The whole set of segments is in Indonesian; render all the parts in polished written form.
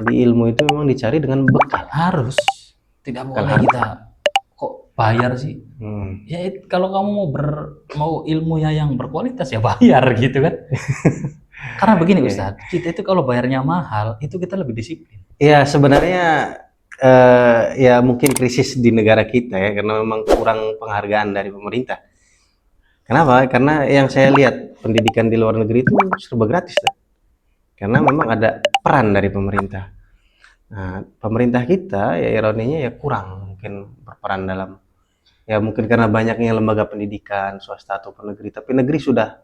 Jadi ilmu itu memang dicari dengan bekal. Harus. Tidak Bekal boleh kita kok bayar sih. Ya kalau kamu mau ilmunya yang berkualitas ya bayar gitu kan. Karena begini Ustadz, kita itu kalau bayarnya mahal, itu kita lebih disiplin. Ya sebenarnya ya mungkin krisis di negara kita ya, karena memang kurang penghargaan dari pemerintah. Kenapa? Karena yang saya lihat pendidikan di luar negeri itu serba gratis, tuh. Karena memang ada peran dari pemerintah. Nah, pemerintah kita ya ironinya ya kurang mungkin berperan dalam, ya mungkin karena banyaknya lembaga pendidikan swasta ataupun negeri, tapi negeri sudah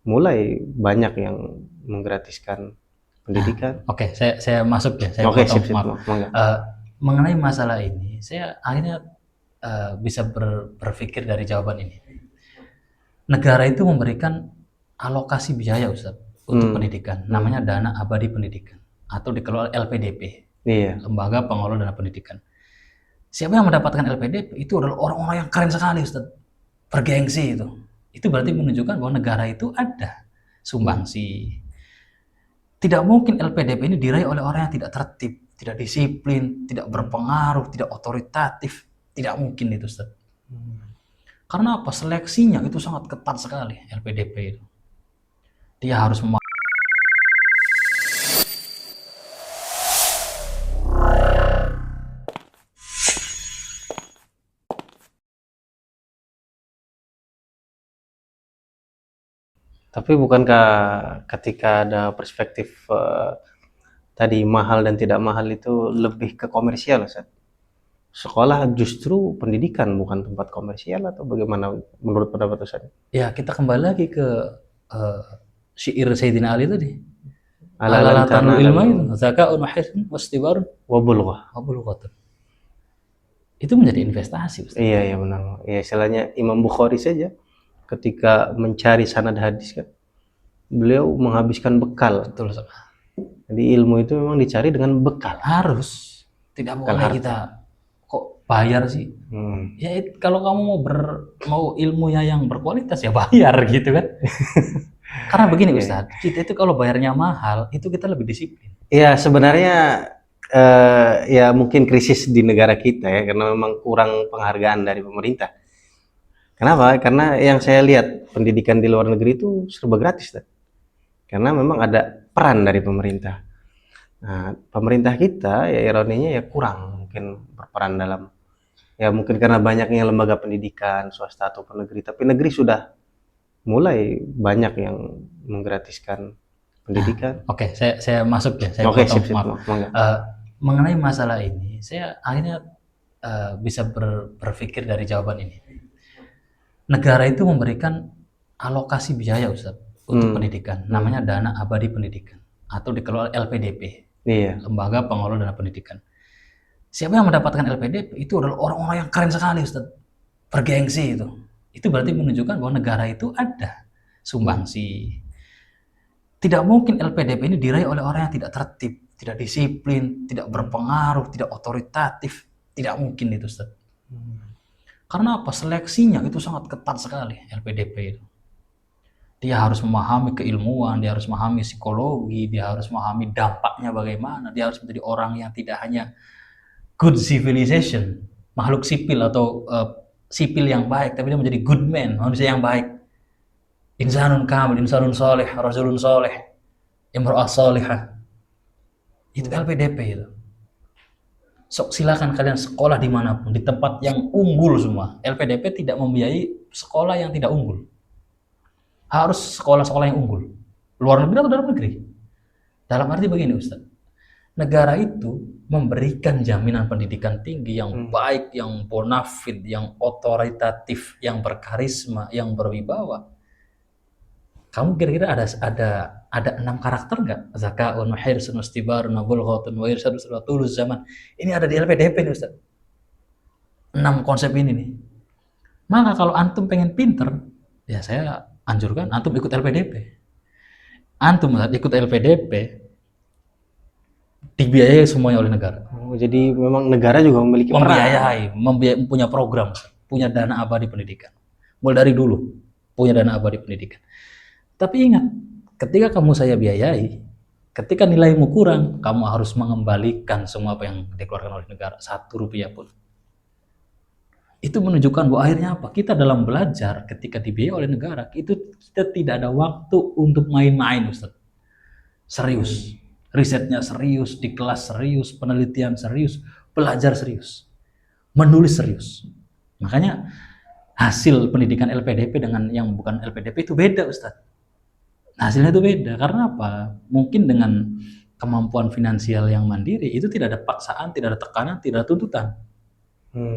mulai banyak yang menggratiskan pendidikan. Oke, saya masuk ya, saya Oke, potong, sip, maaf. mangga. Mengenai masalah ini, saya akhirnya bisa berpikir dari jawaban ini. Negara itu memberikan alokasi biaya Ustadz untuk pendidikan, namanya dana abadi pendidikan atau dikelola LPDP, Iya. Lembaga Pengelola Dana Pendidikan. Siapa yang mendapatkan LPDP itu adalah orang-orang yang keren sekali Ustadz, bergengsi itu. Itu berarti menunjukkan bahwa negara itu ada sumbangsi. Tidak mungkin LPDP ini diraih oleh orang yang tidak tertib, tidak disiplin, tidak berpengaruh, tidak otoritatif. Tidak mungkin itu Ustadz. Karena apa? Seleksinya itu sangat ketat sekali LPDP itu. Dia harus Tapi bukankah ketika ada perspektif tadi mahal dan tidak mahal itu lebih ke komersial, Ustaz? Sekolah justru pendidikan bukan tempat komersial atau bagaimana menurut pendapat Ustaz? Ya kita kembali lagi ke syair Sayyidina Ali tadi. Alalan Tanul tanah ilma itu zaka'un wa hisn wastibarun wabulghah. wa bulughatun. Itu menjadi investasi Ustaz. Iya benar. Ya istilahnya Imam Bukhari saja ketika mencari sanad hadis kan, beliau menghabiskan bekal. Betul Ustaz. Jadi ilmu itu memang dicari dengan bekal. Harus. Tidak boleh kita kok bayar sih. Ya kalau kamu mau ilmunya yang berkualitas ya bayar gitu kan. Karena begini Ustadz, kita itu kalau bayarnya mahal, itu kita lebih disiplin. Ya sebenarnya ya mungkin krisis di negara kita ya, karena memang kurang penghargaan dari pemerintah. Kenapa? Karena yang saya lihat pendidikan di luar negeri itu serba gratis, tuh. Karena memang ada peran dari pemerintah. Nah, pemerintah kita ya ironinya ya kurang mungkin berperan dalam, ya mungkin karena banyaknya lembaga pendidikan swasta ataupun negeri, tapi negeri sudah mulai banyak yang menggratiskan pendidikan. Oke, saya masuk ya, saya potong, maaf. Mengenai masalah ini, saya akhirnya bisa berpikir dari jawaban ini. Negara itu memberikan alokasi biaya Ustadz untuk pendidikan, namanya dana abadi pendidikan atau dikelola LPDP, Lembaga Pengelola Dana Pendidikan. Siapa yang mendapatkan LPDP itu adalah orang-orang yang keren sekali Ustadz, bergengsi itu. Itu berarti menunjukkan bahwa negara itu ada sumbangsi. Tidak mungkin LPDP ini diraih oleh orang yang tidak tertib, tidak disiplin, tidak berpengaruh, tidak otoritatif. Tidak mungkin itu Ustaz. Karena apa? Seleksinya itu sangat ketat sekali LPDP itu. Dia harus memahami keilmuan, dia harus memahami psikologi, dia harus memahami dampaknya bagaimana, dia harus menjadi orang yang tidak hanya good civilization, makhluk sipil atau sipil yang baik, tapi dia menjadi good man, manusia yang baik. Insanun kamil, insanun soleh, rajulun soleh, imra'ah solehah. Itu LPDP itu. Sok silakan kalian sekolah dimanapun, di tempat yang unggul semua. LPDP tidak membiayai sekolah yang tidak unggul. Harus sekolah-sekolah yang unggul. Luar negeri atau dalam negeri? Dalam arti begini Ustaz. Negara itu memberikan jaminan pendidikan tinggi yang baik, yang bonafid, yang otoritatif, yang berkarisma, yang berwibawa. Kamu kira-kira ada 6 karakter nggak? Zaka'un, hirsun, istibarun, bulghatun, wa irsyadun, tulus zaman. Ini ada di LPDP nih Ustaz. 6 konsep ini nih. Maka kalau antum pengen pinter, ya saya anjurkan antum ikut LPDP. Antum ikut LPDP dibiayai semuanya oleh negara. Jadi memang negara juga memiliki membiayai, punya program, punya dana abadi pendidikan. Mulai dari dulu punya dana abadi pendidikan. Tapi ingat, ketika kamu saya biayai, Ketika nilaimu kurang, kamu harus mengembalikan semua apa yang dikeluarkan oleh negara, 1 rupiah pun. Itu menunjukkan bahwa akhirnya apa? Kita dalam belajar ketika dibiayai oleh negara, itu kita tidak ada waktu untuk main-main, Ustaz. Serius. Risetnya serius, di kelas serius, penelitian serius, belajar serius, menulis serius. Makanya hasil pendidikan LPDP dengan yang bukan LPDP itu beda, Ustaz. Hasilnya itu beda. Karena apa? Mungkin dengan kemampuan finansial yang mandiri, itu tidak ada paksaan, tidak ada tekanan, tidak ada tuntutan.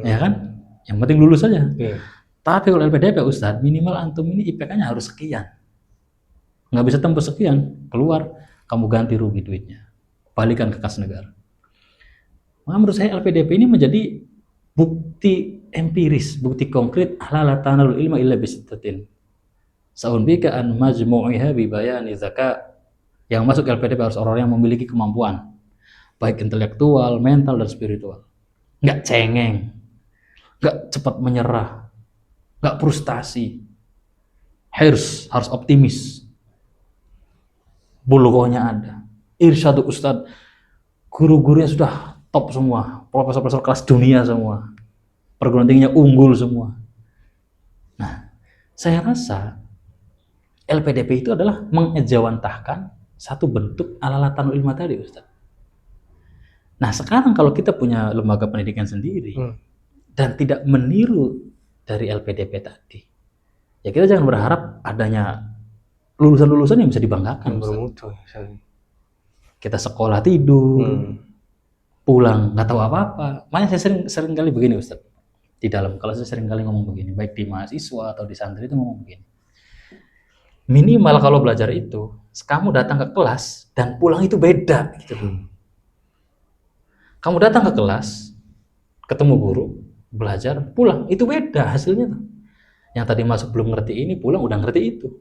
Ya kan? Yang penting lulus saja. Tapi kalau LPDP, Ustaz, minimal antum ini IPK-nya harus sekian. Nggak bisa tembus sekian, keluar, kamu ganti rugi duitnya. Balikan ke kas negara. Maka menurut saya LPDP ini menjadi bukti empiris, bukti konkret, la tanalul ilma illa bisittatin. Sa'unbika an majmu'iha bi bayani zaka. Yang masuk LPDP harus orang yang memiliki kemampuan, baik intelektual, mental, dan spiritual. Nggak cengeng, nggak cepat menyerah, nggak frustasi, harus optimis, bulughahnya ada, irsyadu ustad, guru-gurunya sudah top semua, profesor-profesor kelas dunia semua, perguruan tingginya unggul semua. Nah, saya rasa LPDP itu adalah mengejawantahkan satu bentuk alalatanul ilma tadi, Ustaz. Nah, sekarang kalau kita punya lembaga pendidikan sendiri dan tidak meniru dari LPDP tadi, ya kita jangan berharap adanya lulusan-lulusan yang bisa dibanggakan. Bermutu. Kita sekolah tidur, pulang nggak tahu apa-apa. Makanya saya sering kali begini, Ustaz. Di dalam kalau saya sering kali ngomong begini, baik di mahasiswa atau di santri itu ngomong begini. Minimal kalau belajar itu, kamu datang ke kelas dan pulang itu beda gitu. Kamu datang ke kelas, ketemu guru, belajar, pulang itu beda hasilnya tuh. Yang tadi masuk belum ngerti ini, pulang udah ngerti itu.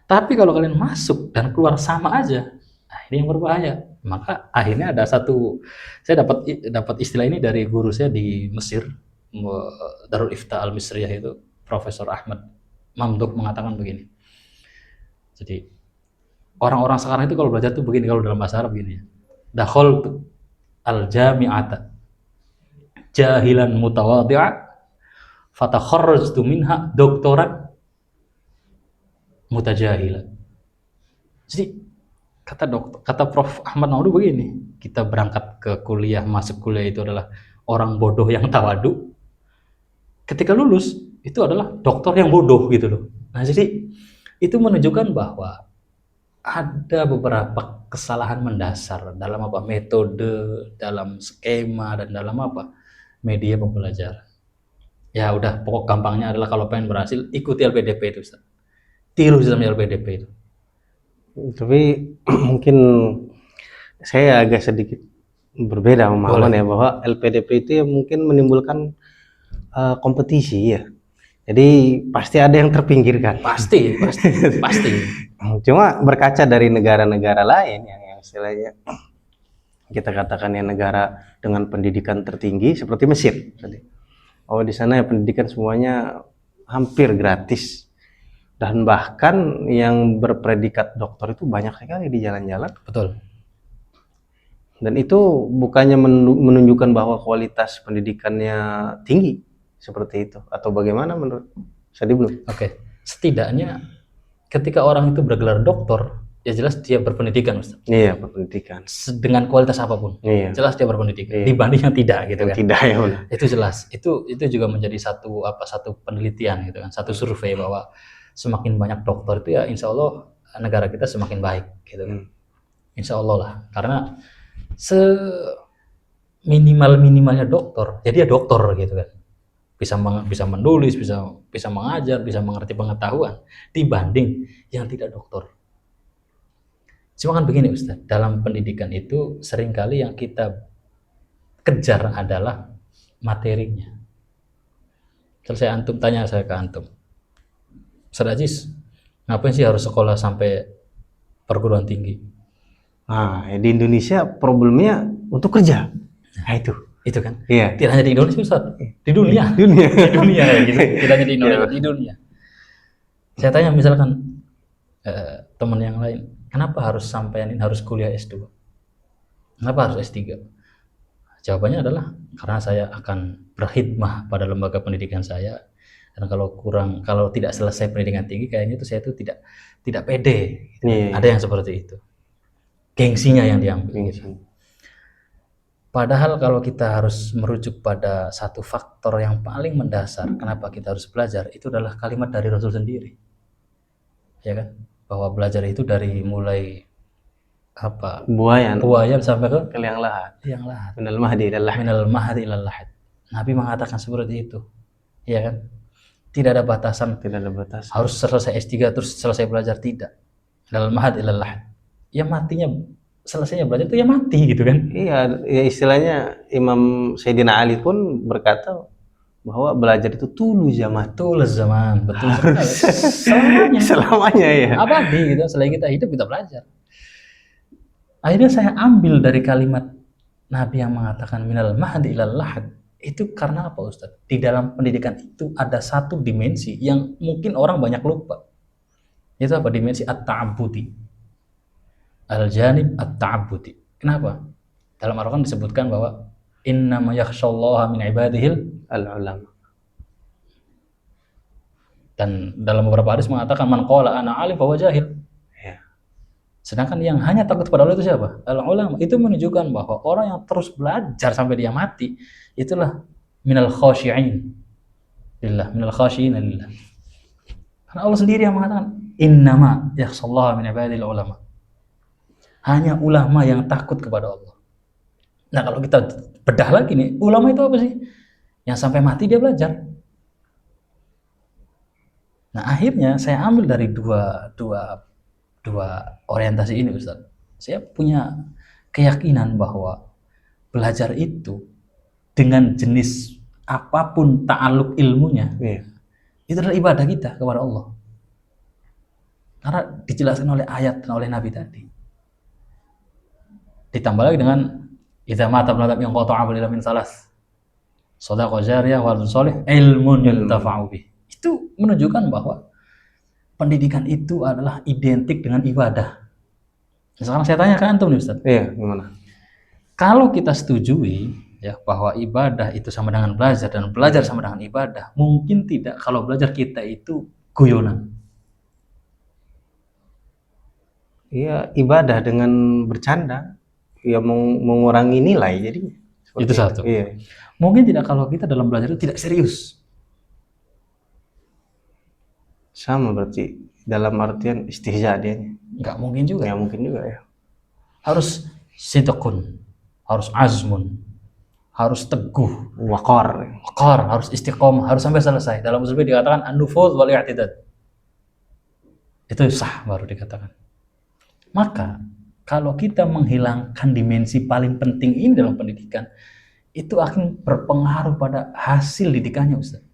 Tapi kalau kalian masuk dan keluar sama aja, nah ini yang berbahaya. Maka akhirnya ada saya dapat istilah ini dari guru saya di Mesir, Darul Ifta Al-Misriyah itu, Profesor Ahmad Mamduk mengatakan begini. Jadi orang-orang sekarang itu kalau belajar tuh begini, kalau dalam bahasa Arab begini. Dakhaltu al-jami'ata jahilan mutawadhi'a fatakharrajtu minha doktoran mutajahilan. Jadi kata Prof Ahmad Mamduk begini, kita berangkat ke kuliah, masuk kuliah itu adalah orang bodoh yang tawadu. Ketika lulus itu adalah dokter yang bodoh gitu loh. Nah, jadi itu menunjukkan bahwa ada beberapa kesalahan mendasar dalam metode, dalam skema, dan dalam media pembelajaran. Ya udah, pokok gampangnya adalah kalau pengen berhasil ikuti LPDP itu, Ustaz. Tiru sistem LPDP itu. Tapi mungkin saya agak sedikit berbeda pemahaman ya, bahwa LPDP itu ya mungkin menimbulkan kompetisi ya. Jadi pasti ada yang terpinggirkan. Pasti. Cuma berkaca dari negara-negara lain yang istilahnya kita katakan ya negara dengan pendidikan tertinggi seperti Mesir. Oh, di sana ya pendidikan semuanya hampir gratis. Dan bahkan yang berpredikat doktor itu banyak sekali di jalan-jalan. Betul. Dan itu bukannya menunjukkan bahwa kualitas pendidikannya tinggi seperti itu, atau bagaimana menurut Sadi belum? Oke. Setidaknya ketika orang itu bergelar doktor, ya jelas dia berpendidikan, Ustaz. Iya, berpendidikan. Dengan kualitas apapun. Iya. Jelas dia berpendidikan. Iya. Dibanding yang tidak gitu kan. Tidak ya, benar. Itu jelas. Itu juga menjadi satu penelitian gitu kan, satu survei bahwa semakin banyak dokter itu ya insya Allah negara kita semakin baik gitu kan. Insya Allah lah, karena seminimalnya dokter, jadi ya dokter gitu kan, bisa menulis, bisa mengajar, bisa mengerti pengetahuan dibanding yang tidak dokter. Cuma kan begini, Ustaz, dalam pendidikan itu seringkali yang kita kejar adalah materinya. Selesai antum tanya saya ke antum, Ustaz Aziz, ngapain sih harus sekolah sampai perguruan tinggi? Nah, di Indonesia problemnya untuk kerja. Nah, itu kan. Iya. Tidak hanya di Indonesia, Ustaz. Di dunia. Di dunia gitu. Tidak hanya di Indonesia, di dunia. Saya tanya misalkan teman yang lain, kenapa harus sampean ini harus kuliah S2? Kenapa harus S3? Jawabannya adalah karena saya akan berkhidmah pada lembaga pendidikan saya, dan kalau tidak selesai pendidikan tinggi kayaknya itu saya itu tidak pede. Ada yang seperti itu. Gengsinya yang diambil. Gitu. Padahal kalau kita harus merujuk pada satu faktor yang paling mendasar kenapa kita harus belajar, itu adalah kalimat dari Rasul sendiri. Ya kan? Bahwa belajar itu dari mulai buayan sampai ke liang lahat. Minal mahdi ilal lahad. Nabi mengatakan seperti itu. Ya kan? Tidak ada batasan. Harus selesai S3 terus selesai belajar, tidak. Minal mahdi ilal lahad. Ya matinya, selesainya belajar itu ya mati gitu kan. Iya, ya istilahnya Imam Sayyidina Ali pun berkata bahwa belajar itu tulu zaman, betul selamanya ya. Abadi gitu, selain kita hidup kita belajar. Akhirnya saya ambil dari kalimat Nabi yang mengatakan minal mahdi ilal lahad, itu karena apa Ustaz? Di dalam pendidikan itu ada satu dimensi yang mungkin orang banyak lupa. Itu apa? Dimensi at-ta'abbudi. Al-janib at-ta'abbudi. Kenapa? Dalam Al-Quran disebutkan bahwa innama yakhshallaha min ibadihil al-ulama. Dan dalam beberapa hadis mengatakan man qala ana alim fa huwa jahil. Sedangkan yang hanya takut kepada Allah itu siapa? Al-ulama. Itu menunjukkan bahwa orang yang terus belajar sampai dia mati, itulah minal khashi'in lillah, minal khashi'in lillah. Karena Allah sendiri yang mengatakan innama yakhshallaha min ibadil ulama. Hanya ulama yang takut kepada Allah. Nah, kalau kita bedah lagi nih, ulama itu apa sih? Yang sampai mati dia belajar. Nah, akhirnya saya ambil dari dua orientasi ini Ustaz. Saya punya keyakinan bahwa belajar itu dengan jenis apapun ta'aluk ilmunya, itu adalah ibadah kita kepada Allah. Karena dijelaskan oleh ayat dan oleh Nabi tadi. Ditambah lagi dengan idza mata ibnu adam yanqata 'amalu illa min salas. Shadaqah jariyah wa sholih ilmun yuntafa'u bih. Itu menunjukkan bahwa pendidikan itu adalah identik dengan ibadah. Sekarang saya tanya ke antum nih Ustaz. Iya, gimana? Kalau kita setujui ya bahwa ibadah itu sama dengan belajar dan belajar sama dengan ibadah, mungkin tidak kalau belajar kita itu guyonan. Iya, ibadah dengan bercanda ya mengurangi nilai jadi. Itu satu. Iya. Mungkin tidak kalau kita dalam belajar itu tidak serius. Sama berarti dalam artian istihza dia. Nggak mungkin juga. Nggak mungkin juga ya. Harus sidqun, harus azmun, harus teguh, waqar, harus istiqomah, harus sampai selesai. Dalam usul fiqh dikatakan an-nufuz wal i'tidad. Itu sah baru dikatakan. Maka kalau kita menghilangkan dimensi paling penting ini dalam pendidikan, itu akan berpengaruh pada hasil didikannya Ustaz.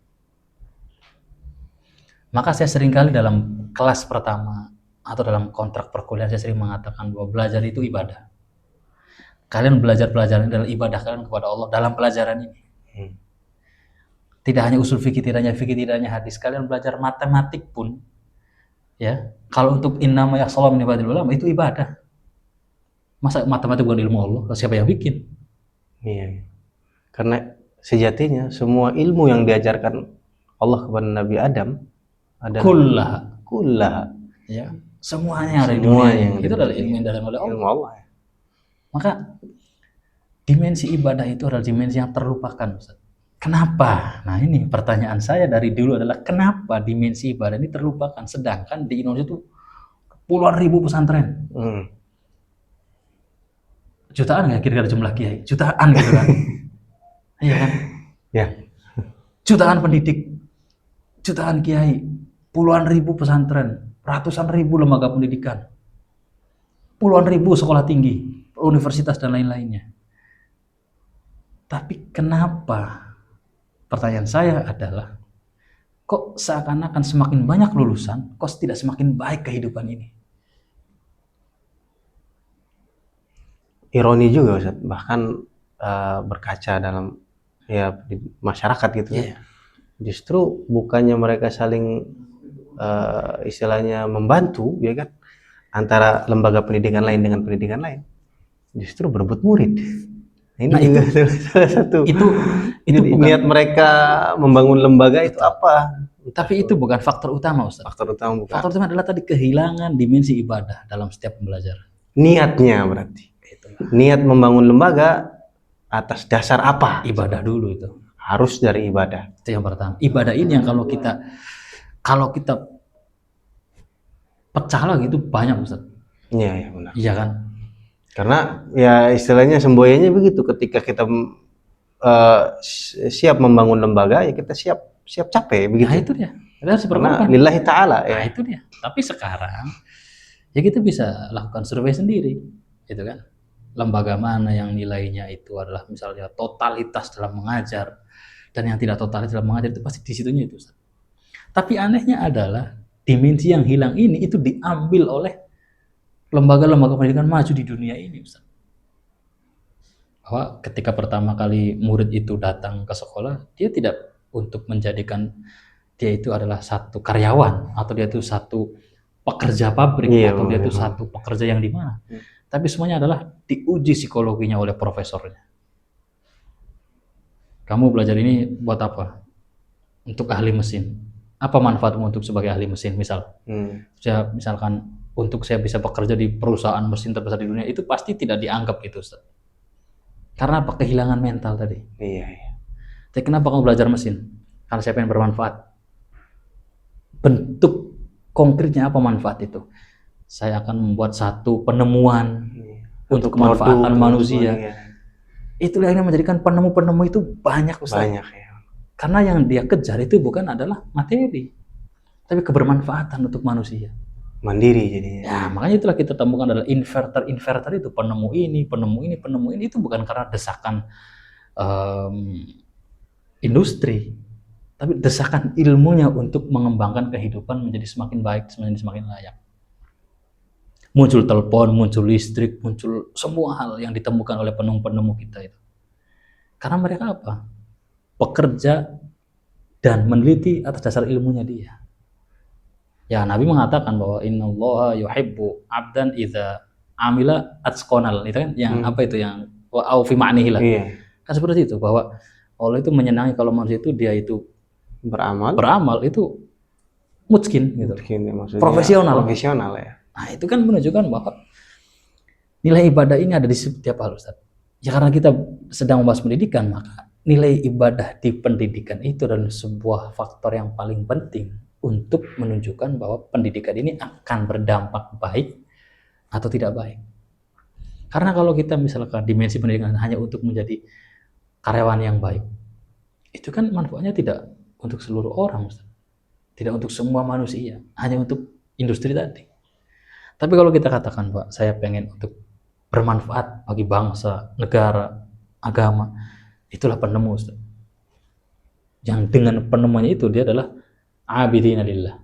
Maka saya seringkali dalam kelas pertama atau dalam kontrak perkuliahan saya sering mengatakan bahwa belajar itu ibadah. Kalian belajar pelajaran adalah ibadah kalian kepada Allah dalam pelajaran ini. Tidak hanya usul fikih, tidak hanya fikih, tidak hanya hadis. Kalian belajar matematik pun, ya. Kalau untuk innama yakhshallaha min ibadil ulama itu ibadah. Masa matematik bukan ilmu Allah? Siapa yang bikin? Iya. Karena sejatinya semua ilmu yang diajarkan Allah kepada Nabi Adam adalah kullah. Ya, semuanya ada di dunia. Itu adalah ilmu yang datang oleh Allah. Ilmu Allah. Maka dimensi ibadah itu adalah dimensi yang terlupakan, Ustaz. Kenapa? Nah, ini pertanyaan saya dari dulu adalah kenapa dimensi ibadah ini terlupakan, sedangkan di Indonesia itu puluhan ribu pesantren. Jutaan nggak kira-kira jumlah kiai? Jutaan gitu kan? Iya kan? Ya. Jutaan pendidik, jutaan kiai, puluhan ribu pesantren, ratusan ribu lembaga pendidikan, puluhan ribu sekolah tinggi, universitas dan lain-lainnya. Tapi kenapa? Pertanyaan saya adalah, kok seakan-akan semakin banyak lulusan, kok tidak semakin baik kehidupan ini? Ironi juga Ustaz, bahkan berkaca dalam ya di masyarakat gitu ya. Justru bukannya mereka saling istilahnya membantu ya kan, antara lembaga pendidikan lain dengan pendidikan lain, justru berebut murid. Ini Nah, juga salah satu. itu Jadi bukan, niat mereka membangun lembaga itu apa? tapi itu bukan faktor utama, Ustaz. Faktor utama bukan. Faktor utama adalah tadi kehilangan dimensi ibadah dalam setiap pembelajaran. Niatnya berarti. Itulah. Niat membangun lembaga atas dasar apa? Ibadah dulu itu. Harus dari ibadah. Itu yang pertama. Ibadah ini yang kalau kita pecah lagi itu banyak, Ustaz. Iya, ya benar. Iya kan? Karena ya istilahnya semboyannya begitu, ketika kita siap membangun lembaga ya kita siap capek begitu. Nah itu dia. Kita harus Karena berkorban. lillahi ta'ala ya. Nah itu dia. Tapi sekarang ya kita bisa lakukan survei sendiri, gitu kan? Lembaga mana yang nilainya itu adalah misalnya totalitas dalam mengajar, dan yang tidak totalitas dalam mengajar itu pasti di situnya itu, Ustaz. Tapi anehnya adalah dimensi yang hilang ini itu diambil oleh lembaga-lembaga pendidikan maju di dunia ini, Ustaz. Bahwa ketika pertama kali murid itu datang ke sekolah, dia tidak untuk menjadikan dia itu adalah satu karyawan atau dia itu satu pekerja pabrik atau dia itu satu pekerja yang di mana. Tapi semuanya adalah diuji psikologinya oleh profesornya. Kamu belajar ini buat apa? Untuk ahli mesin. Apa manfaatmu untuk sebagai ahli mesin? Misalkan untuk saya bisa bekerja di perusahaan mesin terbesar di dunia, itu pasti tidak dianggap gitu, Ustaz. Karena apa? Kehilangan mental tadi. Iya. Tapi kenapa kamu belajar mesin? Karena saya pengen bermanfaat. Bentuk konkretnya apa manfaat itu? Saya akan membuat satu penemuan untuk kemanfaatan manusia. Iya. Itulah yang menjadikan penemu-penemu itu banyak, Ustaz. Banyak ya. Karena yang dia kejar itu bukan adalah materi, tapi kebermanfaatan untuk manusia. Mandiri jadinya. Ya, makanya itulah kita temukan adalah inverter itu penemu ini itu bukan karena desakan industri, tapi desakan ilmunya untuk mengembangkan kehidupan menjadi semakin baik, menjadi semakin layak. Muncul telepon, muncul listrik, muncul semua hal yang ditemukan oleh penemu-penemu kita itu. Karena mereka apa? Bekerja dan meneliti atas dasar ilmunya dia. Ya, Nabi mengatakan bahwa innallaha yuhibbu 'abdan idza amila atqanal. Itu kan yang apa itu yang au fi ma'nihi lah. Iya. Kan seperti itu bahwa Allah itu menyenangi kalau manusia itu dia itu beramal itu mutskin gitu. Mungkin, maksudnya profesional ya. Nah, itu kan menunjukkan bahwa nilai ibadah ini ada di setiap hal, Ustaz. Ya karena kita sedang membahas pendidikan, maka nilai ibadah di pendidikan itu adalah sebuah faktor yang paling penting untuk menunjukkan bahwa pendidikan ini akan berdampak baik atau tidak baik. Karena kalau kita misalkan dimensi pendidikan hanya untuk menjadi karyawan yang baik, itu kan manfaatnya tidak untuk seluruh orang, Ustaz. Tidak untuk semua manusia, hanya untuk industri tadi. Tapi kalau kita katakan, Pak, saya pengen untuk bermanfaat bagi bangsa, negara, agama, itulah penemu, Ustaz. Yang dengan penemuannya itu dia adalah abidina lillah.